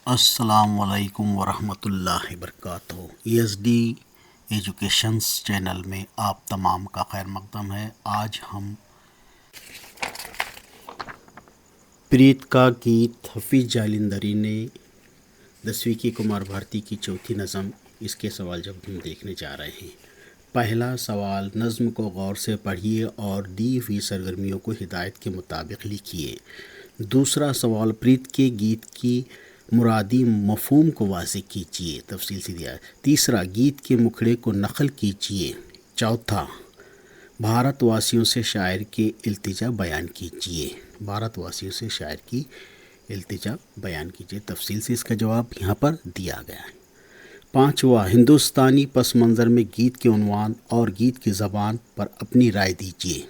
السلام علیکم ورحمۃ اللہ وبرکاتہ۔ ESD ایجوکیشنس چینل میں آپ تمام کا خیر مقدم ہے۔ آج ہم پریت کا گیت حفیظ جالندھری نے 10ویں کی کمار بھارتی کی چوتھی نظم، اس کے سوال جب ہم دیکھنے جا رہے ہیں۔ پہلا سوال، نظم کو غور سے پڑھیے اور دی ہوئی سرگرمیوں کو ہدایت کے مطابق لکھیے۔ دوسرا سوال، پریت کے گیت کی مرادی مفہوم کو واضح کیجیے، تفصیل سے دیا ہے۔ تیسرا، گیت کے مکھڑے کو نقل کیجیے۔ چوتھا، بھارت واسیوں سے شاعر کی التجا بیان کیجیے۔ بھارت واسیوں سے شاعر کی التجا بیان کیجیے، تفصیل سے اس کا جواب یہاں پر دیا گیا ہے۔ پانچواں، ہندوستانی پس منظر میں گیت کے عنوان اور گیت کی زبان پر اپنی رائے دیجیے۔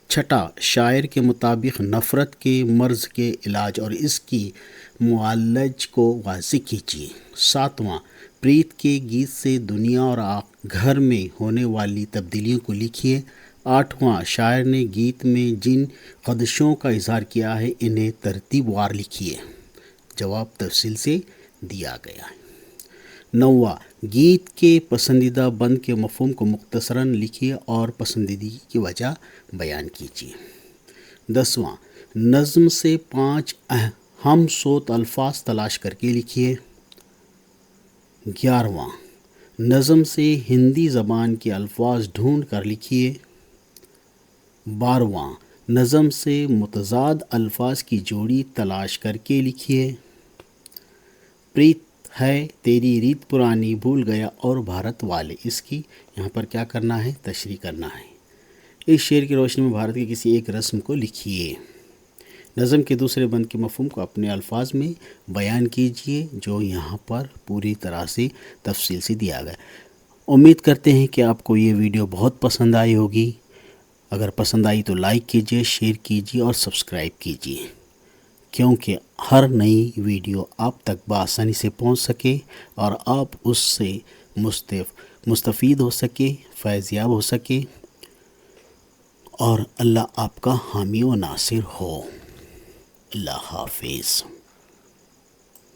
چھٹا، شاعر کے مطابق نفرت کے مرض کے علاج اور اس کی معالج کو واضح کیجیے۔ ساتواں، پریت کے گیت سے دنیا اور گھر میں ہونے والی تبدیلیوں کو لکھیے۔ آٹھواں، شاعر نے گیت میں جن خدشوں کا اظہار کیا ہے انہیں ترتیب وار لکھیے۔ جواب تفصیل سے دیا گیا ہے۔ نواں، گیت کے پسندیدہ بند کے مفہوم کو مختصراً لکھیے اور پسندیدگی کی وجہ بیان کیجیے۔ 10واں، نظم سے 5 ہم صوت الفاظ تلاش کر کے لکھیے۔ 11واں، نظم سے ہندی زبان کے الفاظ ڈھونڈ کر لکھیے۔ 12واں، نظم سے متضاد الفاظ کی جوڑی تلاش کر کے لکھیے۔ پریت ہے تیری ریت پرانی بھول گیا اور بھارت والے، اس کی یہاں پر کیا کرنا ہے، تشریح کرنا ہے۔ اس شعر کی روشنی میں بھارت کے کسی ایک رسم کو لکھیے۔ نظم کے دوسرے بند کے مفہوم کو اپنے الفاظ میں بیان کیجیے، جو یہاں پر پوری طرح سے تفصیل سے دیا گیا۔ امید کرتے ہیں کہ آپ کو یہ ویڈیو بہت پسند آئی ہوگی۔ اگر پسند آئی تو لائک کیجیے، شیئر کیجیے اور سبسکرائب کیجیے، کیونکہ ہر نئی ویڈیو آپ تک بآسانی سے پہنچ سکے اور آپ اس سے مستفید ہو سکے، فیض یاب ہو سکے، اور اللہ آپ کا حامی و ناصر ہو۔ اللہ حافظ۔